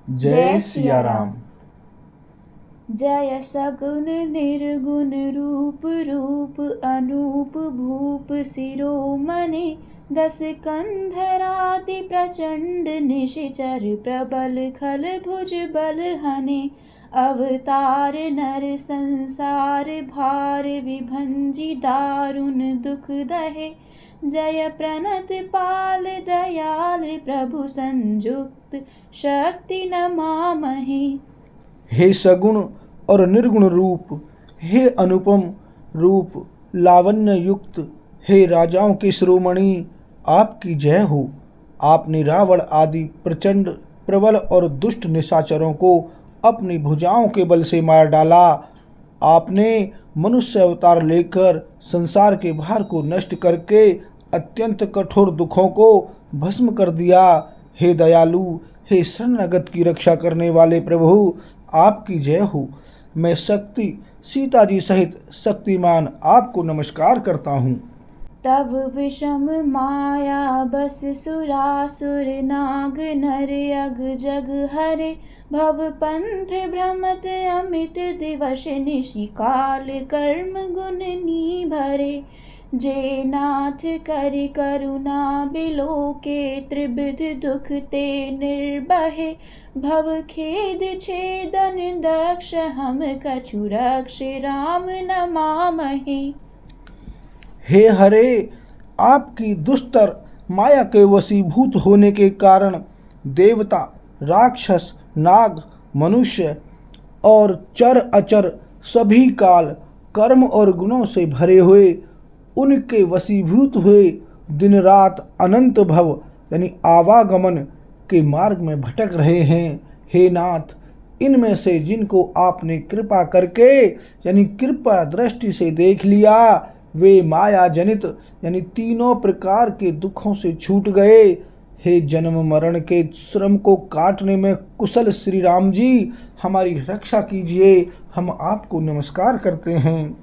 जय सिया राम। जय सगुन निर्गुण रूप रूप अनूप भूप शिरोमणि दस कंधराति प्रचंड निशिचर प्रबल खल भुज बल हने अवतार नर संसार भार विभंजी दारुण दुख दहे जय प्रणत पाल दयाल प्रभु संयुक्त शक्ति नमामहि। हे सगुण और निर्गुण रूप, हे अनुपम रूप लावण्य युक्त, हे राजाओं के शिरोमणि, आपकी जय हो। आपने रावण आदि प्रचंड प्रबल और दुष्ट निशाचरों को अपनी भुजाओं के बल से मार डाला। आपने मनुष्य अवतार लेकर संसार के भार को नष्ट करके अत्यंत कठोर दुखों को भस्म कर दिया। हे दयालु, हे शरणागत की रक्षा करने वाले प्रभु, आपकी जय हो। मैं शक्ति सीता जी सहित शक्तिमान आपको नमस्कार करता हूँ। तब विषम माया बस सुरासुर नाग नर अग जग हरे भव पंथ भ्रमत अमित दिवस निशिकाल कर्म गुण नी भरे जे नाथ करि करुणा बिलोके त्रिविध दुख ते निर्बहे भव खेद छेदन दक्ष हम कछु रक्ष राम नमामहि। हे हरे, आपकी दुष्टर माया के वशीभूत होने के कारण देवता, राक्षस, नाग, मनुष्य और चर अचर सभी काल कर्म और गुणों से भरे हुए उनके वशीभूत हुए दिन रात अनंत भव यानी आवागमन के मार्ग में भटक रहे हैं। हे नाथ, इनमें से जिनको आपने कृपा करके यानी कृपा दृष्टि से देख लिया, वे माया जनित यानी तीनों प्रकार के दुखों से छूट गए। हे जन्म मरण के श्रम को काटने में कुशल श्री राम जी, हमारी रक्षा कीजिए। हम आपको नमस्कार करते हैं।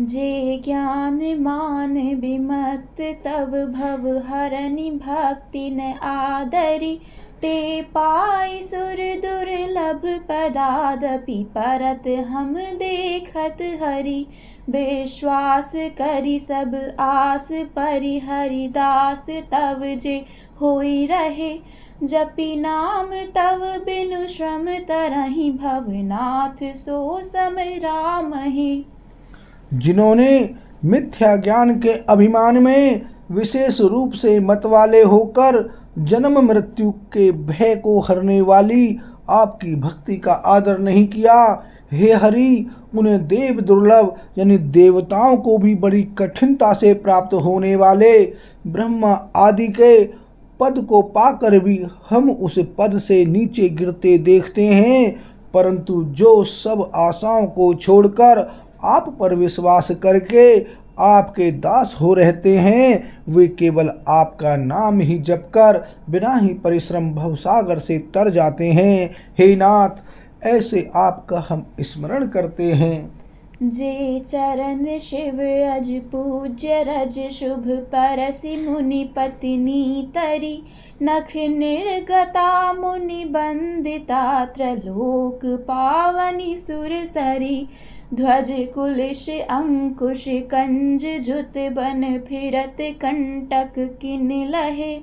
जे ज्ञान मान विमत तब भव हरनि भक्ति न आदरि ते पाई सुर दुर्लभ पदादपि परत हम देखत हरि विश्वास करि सब आस परि हरिदास तव जे होई रहे जपि नाम तव बिनु श्रम तरहि भवनाथ सो सम रामहि। जिन्होंने मिथ्या ज्ञान के अभिमान में विशेष रूप से मतवाले होकर जन्म मृत्यु के भय को हरने वाली आपकी भक्ति का आदर नहीं किया, हे हरि, उन्हें देव दुर्लभ यानी देवताओं को भी बड़ी कठिनता से प्राप्त होने वाले ब्रह्मा आदि के पद को पाकर भी हम उस पद से नीचे गिरते देखते हैं। परंतु जो सब आशाओं को छोड़कर आप पर विश्वास करके आपके दास हो रहते हैं, वे केवल आपका नाम ही जपकर बिना ही परिश्रम भवसागर से तर जाते हैं। हे नाथ, ऐसे आपका हम स्मरण करते हैं। जे चरण शिव अज पूज्य रज शुभ परसि मुनि पत्नी तरी नख निर्गता मुनि बंदिता त्रलोक पावनी सुर सरी ध्वज कुलिश अंकुश कंज जुत बन फिरत कंटक किन लहे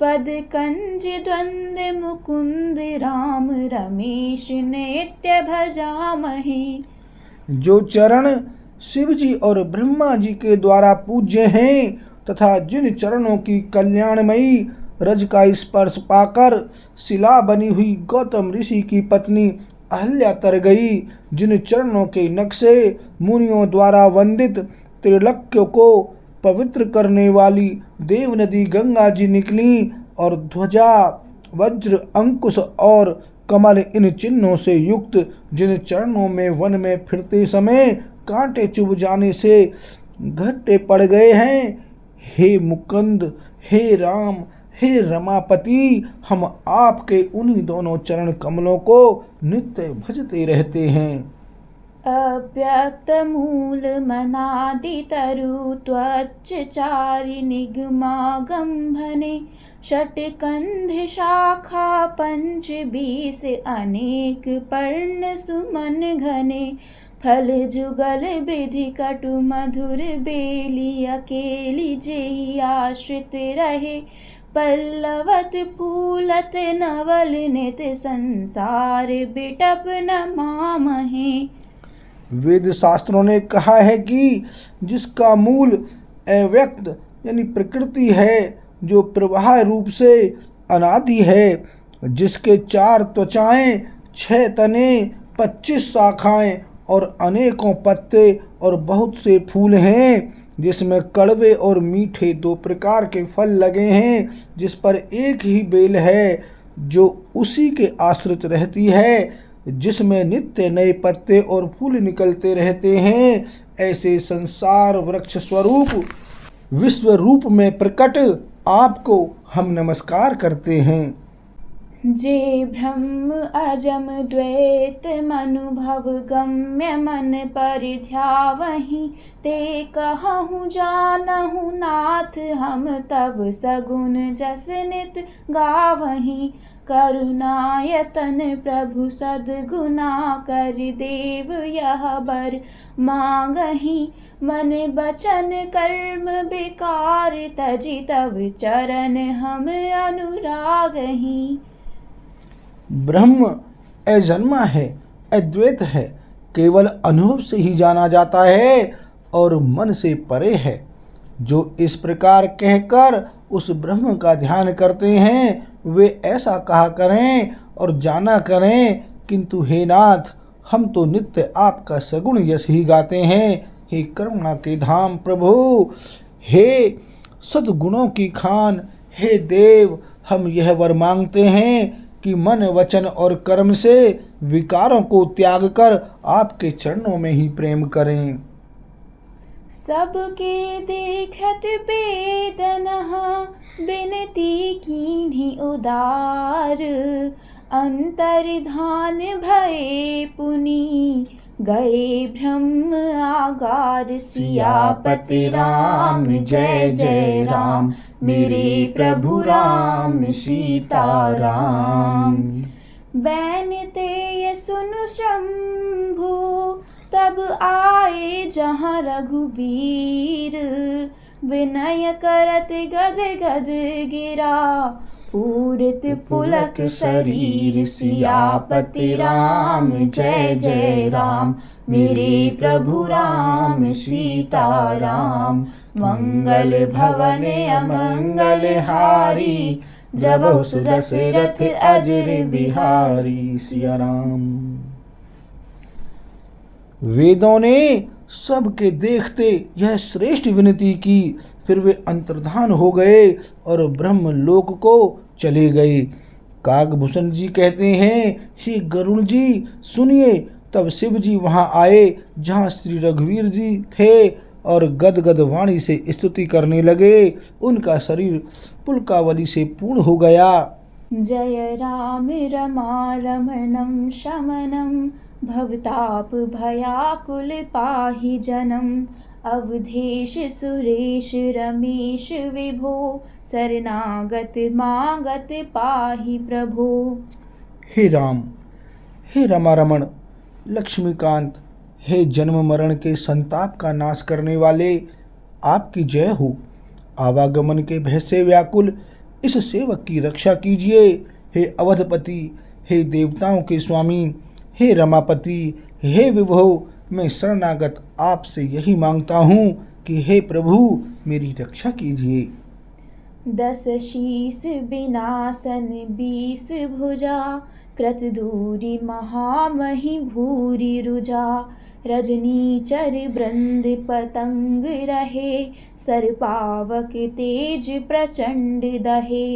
पद कंज द्वंद मुकुंद राम रमेश नित्य भजामहि। जो चरण शिव जी और ब्रह्मा जी के द्वारा पूज्य हैं तथा जिन चरणों की कल्याणमयी रज का स्पर्श पाकर शिला बनी हुई गौतम ऋषि की पत्नी अहल्या तर गई, जिन चरणों के नक्शे मुनियों द्वारा वंदित त्रिलोक्य को पवित्र करने वाली देव नदी गंगा जी निकली और ध्वजा वज्र अंकुश और कमल इन चिन्हों से युक्त जिन चरणों में वन में फिरते समय कांटे चुभ जाने से घट्टे पड़ गए हैं, हे मुकुंद, हे राम, हे रमापति, हम आपके उन्हीं दोनों चरण कमलों को नित्य भजते रहते हैं। अव्यक्त मूल मनादि तरु त्वच्चारि निगमागम्भने षट्कन्ध शाखा पंच बीस अनेक पर्ण सुमन घने फल जुगल विधि कटु मधुर बेली अकेली जेहि आश्रित रहे पल्लवत फूलत नवल नित संसार बिटप न मामहे। वेद शास्त्रों ने कहा है कि जिसका मूल अव्यक्त यानी प्रकृति है, जो प्रवाह रूप से अनादि है, जिसके 4 त्वचाएं, 6 तने, 25 शाखाएं और अनेकों पत्ते और बहुत से फूल हैं, जिसमें कड़वे और मीठे 2 प्रकार के फल लगे हैं, जिस पर एक ही बेल है जो उसी के आश्रित रहती है, जिसमें नित्य नए पत्ते और फूल निकलते रहते हैं, ऐसे संसार वृक्ष स्वरूप विश्व रूप में प्रकट आपको हम नमस्कार करते हैं। जे ब्रह्म अजम द्वैत मनुभव गम्य मन परिध्यावहि ते कहूँ जानहु नाथ हम तब सगुन जस नित गावहि करुणायतन प्रभु सद्गुना कर देव यह बर मांगहि मन बचन कर्म बेकार तजि तब चरण हम अनुरागहि। ब्रह्म अजन्मा है, अद्वैत है, केवल अनुभव से ही जाना जाता है और मन से परे है। जो इस प्रकार कहकर उस ब्रह्म का ध्यान करते हैं, वे ऐसा कहा करें और जाना करें, किंतु हे नाथ, हम तो नित्य आपका सगुण यश ही गाते हैं। हे करुणा के धाम प्रभु, हे सद्गुणों की खान, हे देव, हम यह वर मांगते हैं कि मन वचन और कर्म से विकारों को त्याग कर आपके चरणों में ही प्रेम करें। सबके देखत बेदनः बिनती कीन्हि उदार अंतर्धान भये पुनि गए ब्रह्म आगार। सियापति राम जय जय राम, मेरे प्रभु राम सीता राम। बैन ते सुनु शंभु तब आए जहाँ रघुबीर, विनय करत गद गद गिरा पूरित पुलक शरीर। सियापति राम जय जय राम, मेरे प्रभु राम सीता राम। मंगल भवन अमंगल हारी, द्रवहु सुदशरथ अजर बिहारी। सिया राम। वेदों ने सबके देखते यह श्रेष्ठ विनती की, फिर वे अंतर्धान हो गए और ब्रह्मलोक को चले गए। काकभूषण जी कहते हैं, हे गरुण जी सुनिए। तब शिव जी वहाँ आए जहाँ श्री रघुवीर जी थे और गदगद वाणी से स्तुति करने लगे। उनका शरीर पुलकावली से पूर्ण हो गया। जय राम रमा रमणं शमनं भवताप भयाकुल पाहि जनम। अवधेश सुरेश रमेश विभो, शरणागत मागत पाहि प्रभो। हे राम, हे रमारमण, लक्ष्मीकांत, हे जन्म मरण के संताप का नाश करने वाले, आपकी जय हो। आवागमन के भय से व्याकुल इस सेवक की रक्षा कीजिए। हे अवधपति, हे देवताओं के स्वामी, हे रमापति, हे विभो, मैं शरणागत आपसे यही मांगता हूँ कि हे प्रभु मेरी रक्षा कीजिए। 10 शीस बिनासन 20 भुजा, कृत दूरी महामहि भूरि रुजा। रजनीचर बृंद पतंग रहे, सर्पावक तेज प्रचंड दहे।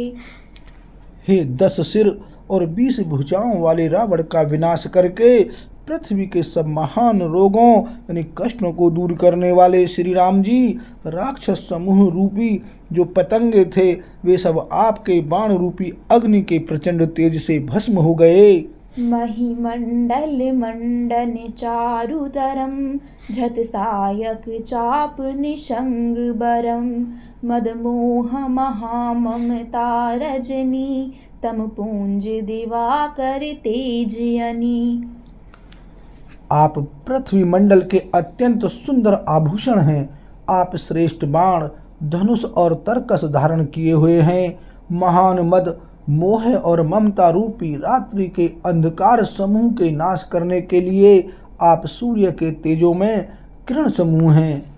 हे 10 सिर और 20 भुजाओं वाले रावण का विनाश करके पृथ्वी के सब महान रोगों यानी कष्टों को दूर करने वाले श्री राम जी, राक्षस समूह रूपी जो पतंगे थे वे सब आपके बाण रूपी अग्नि के प्रचंड तेज से भस्म हो गए। महिमण्डल मण्डन चारुतरं झटसायक चाप निषङ्ग बरं मदमोह महाममता रजनी तम पुंज दिवाकर तेजयनी। आप पृथ्वी मंडल के अत्यंत सुंदर आभूषण हैं। आप श्रेष्ठ बाण, धनुष और तरकस धारण किए हुए हैं। महान मद, मोह और ममता रूपी रात्रि के अंधकार समूह के नाश करने के लिए आप सूर्य के तेजो में किरण समूह हैं।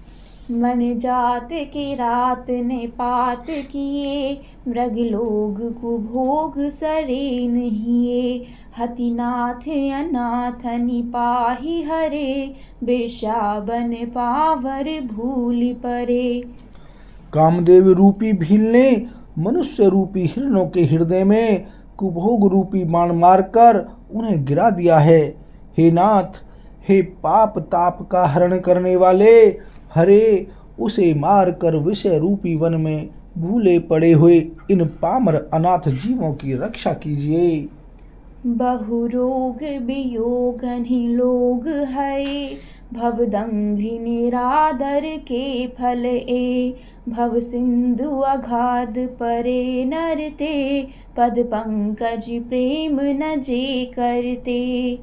मन जात के रात ने पात किए मृग लोग कुभोग सरे नहिए हतिनाथ अनाथ निपाही हरे बेशाबन पावर भूल परे। कामदेव रूपी भील ने मनुष्य रूपी हिरणों के हृदय में कुभोग रूपी बाण मारकर उन्हें गिरा दिया है। हे नाथ, हे पाप ताप का हरण करने वाले, हरे उसे मारकर विषय रूपी वन में भूले पड़े हुए इन पामर अनाथ जीवों की रक्षा कीजिए। बहुरोग वियोग लोग है भवदंघ्रि निरादर के फल ए भव सिंधु अगाध परे नरते पद पंकज प्रेम न जे करते।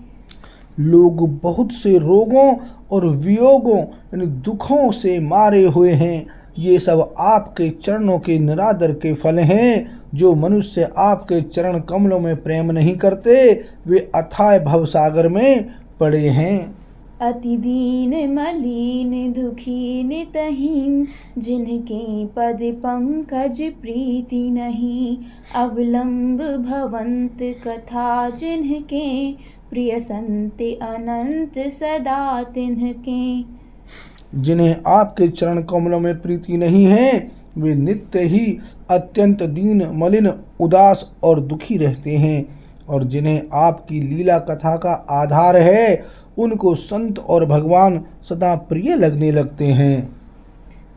लोग बहुत से रोगों और वियोगों यानी दुखों से मारे हुए हैं। ये सब आपके चरणों के निरादर के फल हैं। जो मनुष्य आपके चरण कमलों में प्रेम नहीं करते वे अथाह भवसागर में पड़े हैं। अति दीन मलिन दुखीन तहीम जिनके पद पंकज प्रीति नहीं अवलंब भवंत कथा जिनके प्रिय संत अनंत सदा तिन्हके। जिन्हें आपके चरण कमलों में प्रीति नहीं है वे नित्य ही अत्यंत दीन मलिन उदास और दुखी रहते हैं। और जिन्हें आपकी लीला कथा का आधार है उनको संत और भगवान सदा प्रिय लगने लगते हैं।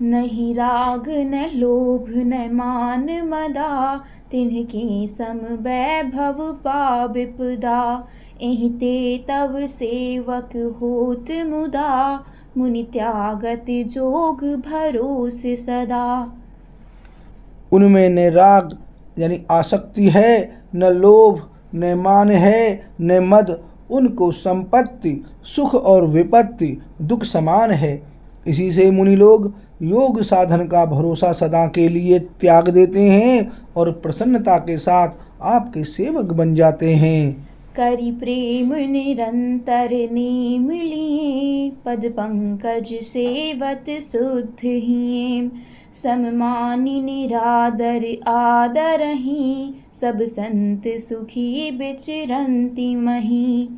नहीं राग न लोभ न मान मदा तिन्हके सम वैभव पा विपदा एहिते तव सेवक होत मुदा मुनि त्यागत जोग भरोस सदा। उनमें न राग यानी आसक्ति है, न लोभ, न मान है, न मद। उनको संपत्ति, सुख और विपत्ति दुख समान है। इसी से मुनि लोग योग साधन का भरोसा सदा के लिए त्याग देते हैं और प्रसन्नता के साथ आपके सेवक बन जाते हैं। करि प्रेम निरंतर नेम लिए पद पंकज सेवत शुद्ध हियें सममानि निरादर आदरहि सब संत सुखी विचरन्ति मही।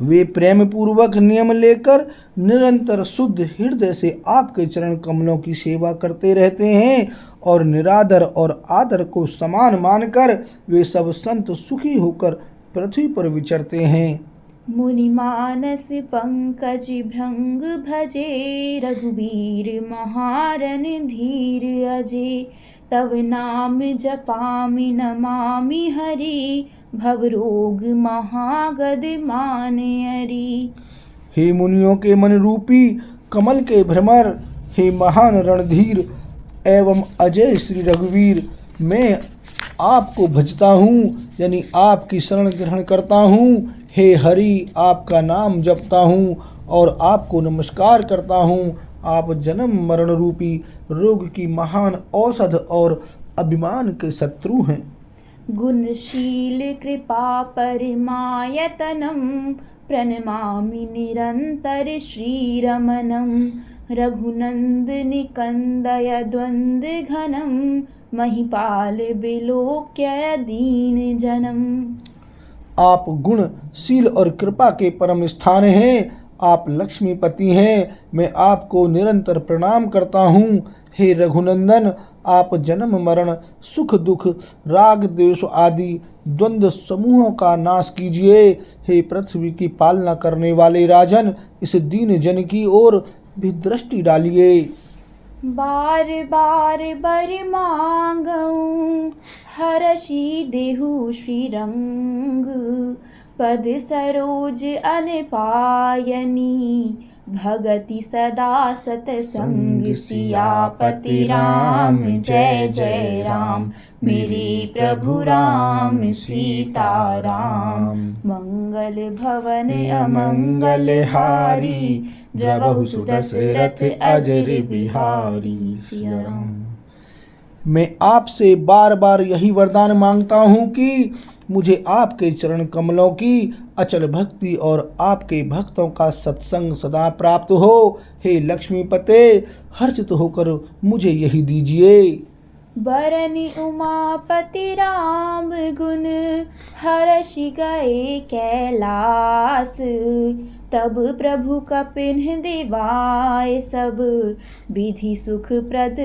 वे प्रेम पूर्वक नियम लेकर निरंतर शुद्ध हृदय से आपके चरण कमलों की सेवा करते रहते हैं और निरादर और आदर को समान मानकर वे सब संत सुखी होकर पृथ्वी पर विचरते हैं। मुनि मानस पंकज भृंग भजे रघुवीर महारन धीर अजे तव नाम जपामि नमामि हरि भवरोग महागद माने हरि। हे मुनियों के मन रूपी कमल के भ्रमर, हे महान रणधीर एवं अजय श्री रघुवीर, मैं आपको भजता हूँ यानी आपकी शरण ग्रहण करता हूँ। हे हरि, आपका नाम जपता हूँ और आपको नमस्कार करता हूँ। आप जन्म मरण रूपी रोग की महान औषध और अभिमान के शत्रु हैं। गुणशील कृपा परमायतनम प्रणमामि निरंतर श्रीरमणं रघुनंदन कंदय द्वंद्व घनम महिपाल बिलोक्य दीन जनम। आप गुणशील और कृपा के परम स्थान हैं। आप लक्ष्मीपति हैं। मैं आपको निरंतर प्रणाम करता हूँ। हे रघुनंदन, आप जन्म मरण सुख दुख राग द्वेष आदि द्वंद्व समूहों का नाश कीजिए। हे पृथ्वी की पालना करने वाले राजन, इस दीन जन की ओर भी दृष्टि डालिए। बार बार बर मांगऊं हरषि देहु श्रीरंग पद सरोज अनपायनी भगति सदा सतसंग सियापति राम जय जय राम मेरे प्रभु राम सीता राम मंगल भवन अमंगल हारी द्रवहु सुदशरथ अजर बिहारी सिया राम। मैं आपसे बार बार यही वरदान मांगता हूँ कि मुझे आपके चरण कमलों की अचल भक्ति और आपके भक्तों का सत्संग सदा प्राप्त हो। हे लक्ष्मीपते, हर्षित होकर मुझे यही दीजिए। बरनि उमापति राम गुण हरषि गए कैलास तब प्रभु कपिन्ह देवाय सब विधि सुख प्रद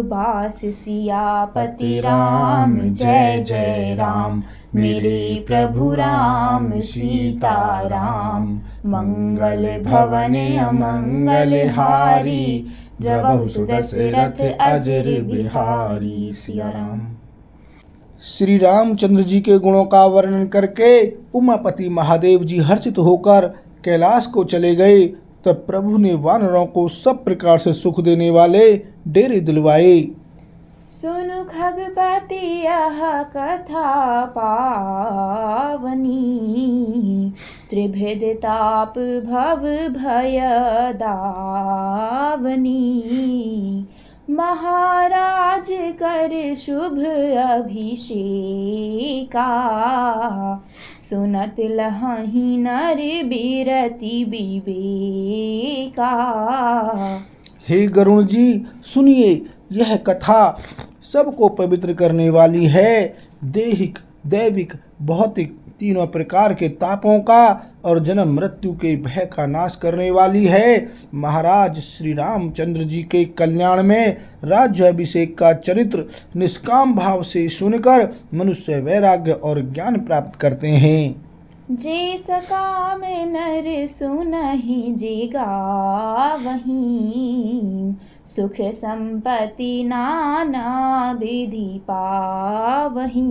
बास सियापति राम जय जय राम मेरे प्रभु राम सीता राम मंगल भवन अमंगल हारी द्रवहु सुदशरथ अजर बिहारी सिया राम। श्री रामचंद्र जी के गुणों का वर्णन करके उमापति महादेव जी हर्षित होकर कैलाश को चले गए। तब प्रभु ने वानरों को सब प्रकार से सुख देने वाले डेरे दिलवाए। सुनु खगपति यह कथा पावनी त्रिभेद ताप भव भय दावनी महाराज कर शुभ अभिषेका सुनत लहहि नर बीरति विवेका। हे गरुण जी, सुनिए, यह कथा सबको पवित्र करने वाली है। देहिक, दैविक, भौतिक तीनों प्रकार के तापों का और जन्म मृत्यु के भय का नाश करने वाली है। महाराज श्री रामचंद्र जी के कल्याण में राज्य अभिषेक का चरित्र निष्काम भाव से सुनकर मनुष्य वैराग्य और ज्ञान प्राप्त करते हैं। जे सकाम नर सुनहि जे गावहीं सुख संपत्ति नाना विधि पावहीं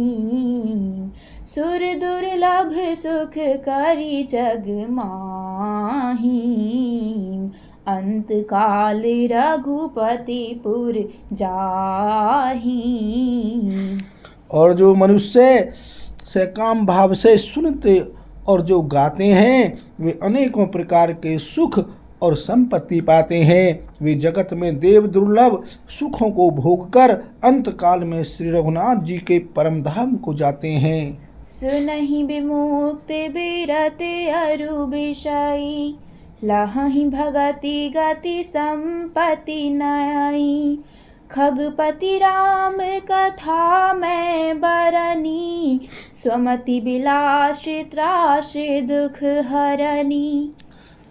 सुर दुर्लभ सुख करि जग माही अंत काल रघुपतिपुर जाही। और जो मनुष्य सकाम भाव से सुनते और जो गाते हैं वे अनेकों प्रकार के सुख और संपत्ति पाते हैं। वे जगत में देव दुर्लभ सुखों को भोगकर अंत काल में श्री रघुनाथ जी के परम धाम को जाते हैं। सुनहि विमुक्त बिरत अरु विषयी लहहि भगति गति संपत्ति नयी खगपति राम कथा मैं बरनी स्वमति बिलास त्रास दुख हरनी।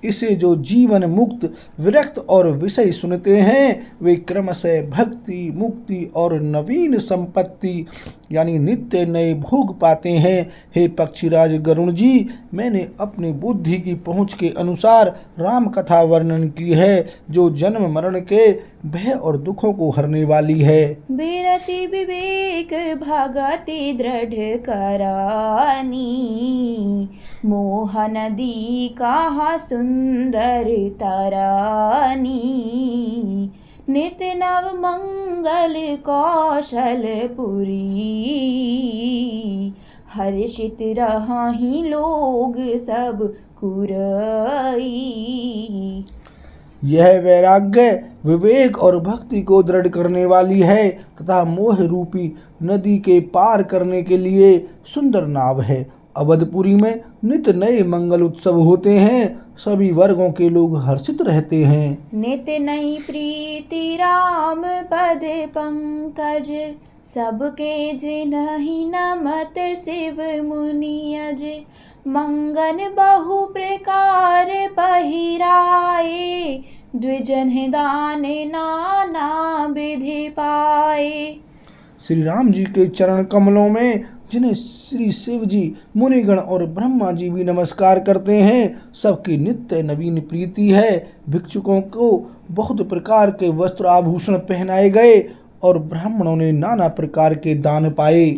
इसे जो जीवन मुक्त विरक्त और विषय सुनते हैं वे क्रमशः भक्ति, मुक्ति और नवीन संपत्ति यानी नित्य नए भोग पाते हैं। हे पक्षीराज गरुण जी, मैंने अपनी बुद्धि की पहुँच के अनुसार राम कथा वर्णन की है जो जन्म मरण के भय और दुखों को हरने वाली है। बिरति विवेक भगति दृढ़ करानी मोह नदी कहा सुंदर तरानी नित नव मंगल कौशल पुरी हर्षित रहि लोग सब कुरई। यह वैराग्य, विवेक और भक्ति को दृढ़ करने वाली है तथा मोह रूपी नदी के पार करने के लिए सुंदर नाव है। अवधपुरी में नित नए मंगल उत्सव होते हैं, सभी वर्गों के लोग हर्षित रहते हैं। नित नई प्रीति राम पद पंकज सबके जिनहि नमत शिव मुनियज मंगन बहु प्रकार पहिराए द्विजन दान नाना विधि पाए। श्री राम जी के चरण कमलों में जिन्हें श्री शिव जी, मुनिगण और ब्रह्मा जी भी नमस्कार करते हैं, सबकी नित्य नवीन प्रीति है। भिक्षुकों को बहुत प्रकार के वस्त्र आभूषण पहनाए गए और ब्राह्मणों ने नाना प्रकार के दान पाए।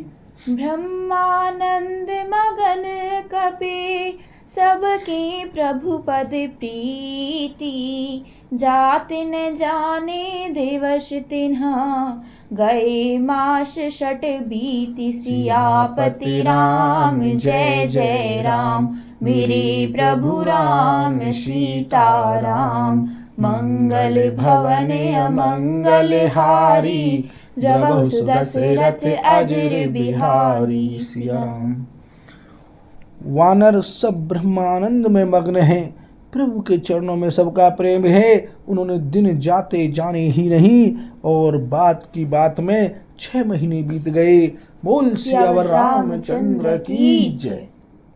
ब्रह्मानंद मगन कपि सबकी प्रभु पद प्रीति, जाति न जाने दिवस तिन्हा, गए मास षट बीति। सियापति राम जय जय राम, मेरे प्रभु राम सीता राम। मंगल भवन अमंगल हारी, द्रवहु सुदशरथ अजर बिहारी। सिया राम। वानर सब ब्रह्मानंद में मग्न हैं, प्रभु के चरणों में सबका प्रेम है। उन्होंने दिन जाते जाने ही नहीं और बात की बात में 6 महीने बीत गए। बोल सियावर रामचंद्र की जय।